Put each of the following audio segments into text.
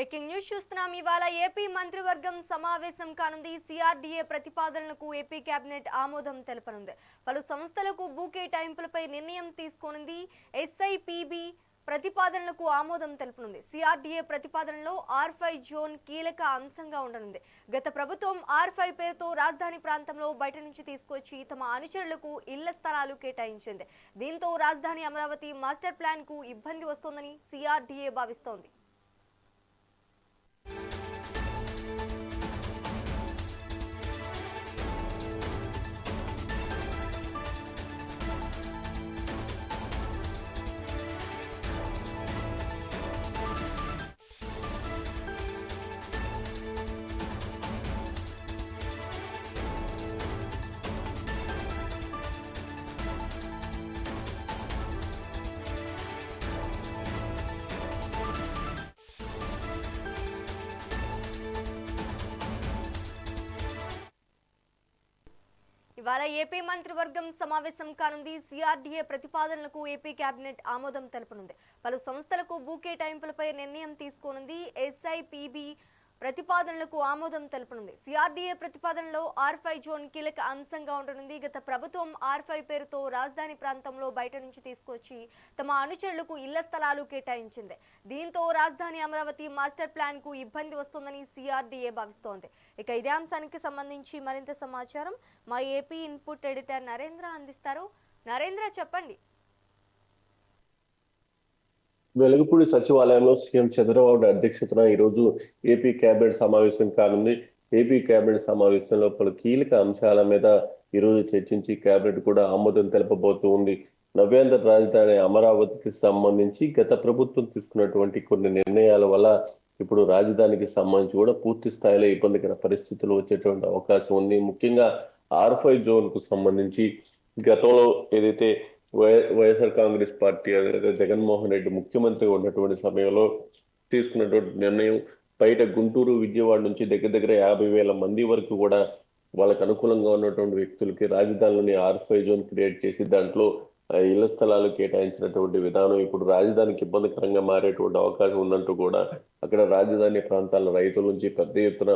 Breaking news చూస్తున్నాం. ఇవాళ AP మంత్రివర్గం సమావేశం కానుంది. సిఆర్డీఏ ప్రతిపాదనలకు ఏపీ కేబినెట్ ఆమోదం తెలపనుంది. పలు సంస్థలకు భూ కేటాయింపులపై నిర్ణయం తీసుకోనుంది. ఎస్ఐపిబి ప్రతిపాదనలకు ఆమోదం తెలపనుంది. సిఆర్డీఏ ప్రతిపాదనలో R5 జోన్ కీలక అంశంగా ఉండనుంది. గత ప్రభుత్వం R5 పేరుతో రాజధాని ప్రాంతంలో బయట నుంచి తీసుకొచ్చి తమ అనుచరులకు ఇళ్ల స్థలాలు కేటాయించింది. దీంతో రాజధాని అమరావతి మాస్టర్ ప్లాన్ కు ఇబ్బంది వస్తోందని సిఆర్డీఏ భావిస్తోంది. ఇవాళ ఏపీ మంత్రివర్గం సమావేశం కానుంది. సిఆర్డీఏ ప్రతిపాదనలకు ఏపీ కేబినెట్ ఆమోదం తెలపనుంది. పలు సంస్థలకు భూ కేటాయింపులపై నిర్ణయం తీసుకోనుంది. ఎస్ఐపిబి ప్రతిపాదనలకు ఆమోదం తెలపనుంది. సిఆర్డీఏ ప్రతిపాదనలో R5 జోన్ కీలక అంశంగా ఉండనుంది. గత ప్రభుత్వం R5 పేరుతో రాజధాని ప్రాంతంలో బయట నుంచి తీసుకొచ్చి తమ అనుచరులకు ఇళ్ల స్థలాలు కేటాయించింది. దీంతో రాజధాని అమరావతి మాస్టర్ ప్లాన్ కు ఇబ్బంది వస్తుందని సిఆర్డీఏ భావిస్తోంది. ఇక ఇదే అంశానికి సంబంధించి మరింత సమాచారం మా ఏపీ ఇన్పుట్ ఎడిటర్ నరేంద్ర అందిస్తారు. నరేంద్ర, చెప్పండి. వెలుగుపూడి సచివాలయంలో సీఎం చంద్రబాబు అధ్యక్షతన ఈరోజు ఏపీ కేబినెట్ సమావేశం కానుంది. ఏపీ కేబినెట్ సమావేశంలో పలు కీలక అంశాల మీద ఈరోజు చర్చించి కేబినెట్ కూడా ఆమోదం తెలపబోతూ ఉంది. నవ్యాంధ్ర రాజధాని అమరావతికి సంబంధించి గత ప్రభుత్వం తీసుకున్నటువంటి కొన్ని నిర్ణయాల వల్ల ఇప్పుడు రాజధానికి సంబంధించి కూడా పూర్తి స్థాయిలో ఇబ్బందికర పరిస్థితులు వచ్చేటువంటి అవకాశం ఉంది. ముఖ్యంగా R5 జోన్ కు సంబంధించి గతంలో ఏదైతే వైఎస్ఆర్ కాంగ్రెస్ పార్టీ జగన్మోహన్ రెడ్డి ముఖ్యమంత్రిగా ఉన్నటువంటి సమయంలో తీసుకున్నటువంటి నిర్ణయం బయట గుంటూరు, విజయవాడ నుంచి దగ్గర 50,000 మంది వరకు కూడా వాళ్ళకు అనుకూలంగా ఉన్నటువంటి వ్యక్తులకి రాజధానిలోని R5 జోన్ క్రియేట్ చేసి దాంట్లో ఇళ్ల స్థలాలు కేటాయించినటువంటి విధానం ఇప్పుడు రాజధానికి ఇబ్బందికరంగా మారేటువంటి అవకాశం ఉందంటూ కూడా అక్కడ రాజధాని ప్రాంతాల రైతుల నుంచి పెద్ద ఎత్తున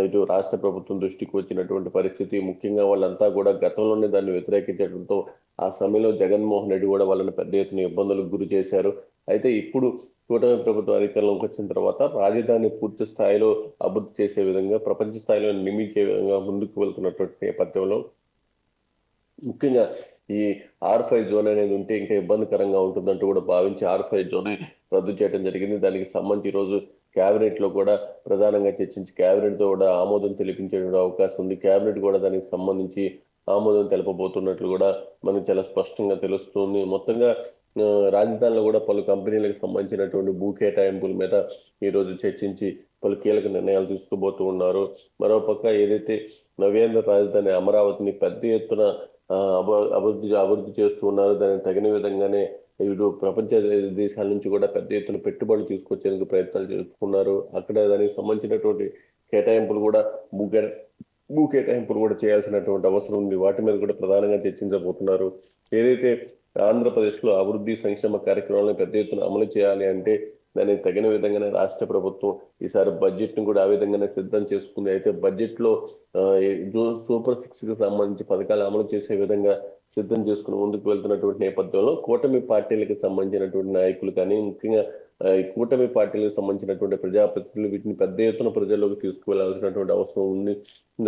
ఇటు రాష్ట్ర ప్రభుత్వం దృష్టికి వచ్చినటువంటి పరిస్థితి. ముఖ్యంగా వాళ్ళంతా కూడా గతంలోనే దాన్ని వ్యతిరేకించడంతో ఆ సమయంలో జగన్మోహన్ రెడ్డి కూడా వాళ్ళని పెద్ద ఎత్తున ఇబ్బందులకు గురి చేశారు. అయితే ఇప్పుడు కూటమి ప్రభుత్వం అధికారంలోకి వచ్చిన తర్వాత రాజధాని పూర్తి స్థాయిలో అభివృద్ధి చేసే విధంగా, ప్రపంచ స్థాయిలో నిర్మించే విధంగా ముందుకు వెళ్తున్నటువంటి నేపథ్యంలో ముఖ్యంగా ఈ R5 జోన్ అనేది ఉంటే ఇంకా ఇబ్బందికరంగా ఉంటుందంటూ కూడా భావించి R5 జోన్ రద్దు చేయడం జరిగింది. దానికి సంబంధించి ఈ రోజు కేబినెట్ లో కూడా ప్రధానంగా చర్చించి కేబినెట్ తో కూడా ఆమోదం తెలిపించే అవకాశం ఉంది. కేబినెట్ కూడా దానికి సంబంధించి ఆమోదం తెలపబోతున్నట్లు కూడా మనకు చాలా స్పష్టంగా తెలుస్తుంది. మొత్తంగా రాజధానిలో కూడా పలు కంపెనీలకు సంబంధించినటువంటి భూ కేటాయింపుల మీద ఈ రోజు చర్చించి పలు కీలక నిర్ణయాలు తీసుకోబోతూ ఉన్నారు. మరోపక్క ఏదైతే నవ్యాంధ్ర రాజధాని అమరావతిని పెద్ద ఎత్తున అభివృద్ధి చేస్తూ ఉన్నారు, దానికి తగిన విధంగానే ఇటు ప్రపంచ దేశాల నుంచి కూడా పెద్ద ఎత్తున పెట్టుబడులు తీసుకొచ్చేందుకు ప్రయత్నాలు చేస్తున్నారు. అక్కడ దానికి సంబంధించినటువంటి కేటాయింపులు కూడా భూ కేటాయింపులు కూడా చేయాల్సినటువంటి అవసరం ఉంది. వాటి మీద కూడా ప్రధానంగా చర్చించబోతున్నారు. ఏదైతే ఆంధ్రప్రదేశ్ లో అభివృద్ధి సంక్షేమ కార్యక్రమాలను పెద్ద ఎత్తున అమలు చేయాలి అంటే దానికి తగిన విధంగానే రాష్ట్ర ప్రభుత్వం ఈసారి బడ్జెట్ ను కూడా ఆ విధంగానే సిద్ధం చేసుకుంది. అయితే బడ్జెట్ లో సూపర్ 6 కి సంబంధించి పథకాలు అమలు చేసే విధంగా సిద్ధం చేసుకుని ముందుకు వెళ్తున్నటువంటి నేపథ్యంలో కూటమి పార్టీలకు సంబంధించినటువంటి నాయకులు కానీ ముఖ్యంగా ఈ కూటమి పార్టీలకు సంబంధించినటువంటి ప్రజాప్రతినిధులు వీటిని పెద్ద ఎత్తున ప్రజల్లోకి తీసుకువెళ్లాల్సినటువంటి అవసరం ఉంది.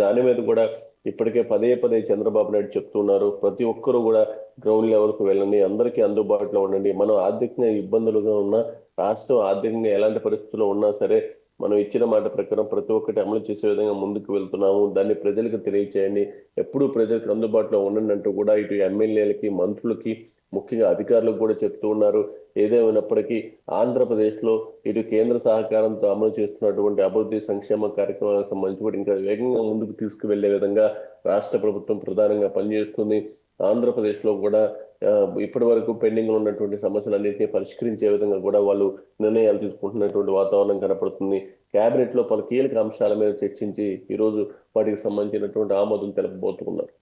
దాని మీద కూడా ఇప్పటికే పదే చంద్రబాబు నాయుడు చెప్తున్నారు, ప్రతి ఒక్కరూ కూడా గ్రౌండ్ లెవెల్ కు వెళ్ళండి, అందరికీ అందుబాటులో ఉండండి. మనం ఆర్థికంగా ఇబ్బందులుగా ఉన్నా, రాష్ట్రం ఆర్థికంగా ఎలాంటి పరిస్థితుల్లో ఉన్నా సరే మనం ఇచ్చిన మాట ప్రకారం ప్రతి ఒక్కటి అమలు చేసే విధంగా ముందుకు వెళ్తున్నాము, దాన్ని ప్రజలకు తెలియచేయండి, ఎప్పుడూ ప్రజలకు అందుబాటులో ఉండండి అంటూ కూడా ఇటు ఎమ్మెల్యేలకి, మంత్రులకి, ముఖ్యంగా అధికారులకు కూడా చెప్తూ ఉన్నారు. ఏదేమైనప్పటికీ ఆంధ్రప్రదేశ్ లో ఇటు కేంద్ర సహకారంతో అమలు చేస్తున్నటువంటి అభివృద్ధి సంక్షేమ కార్యక్రమాలకు సంబంధించి కూడా ఇంకా వేగంగా ముందుకు తీసుకువెళ్లే విధంగా రాష్ట్ర ప్రభుత్వం ప్రధానంగా పనిచేస్తుంది. ఆంధ్రప్రదేశ్ లో కూడా ఇప్పటి వరకు పెండింగ్ లో ఉన్నటువంటి సమస్యలన్నింటినీ పరిష్కరించే విధంగా కూడా వాళ్ళు నిర్ణయాలు తీసుకుంటున్నటువంటి వాతావరణం కనపడుతుంది. కేబినెట్ లో పలు కీలక అంశాల మీద చర్చించి ఈ రోజు వాటికి సంబంధించినటువంటి ఆమోదం తెలపబోతున్నారు.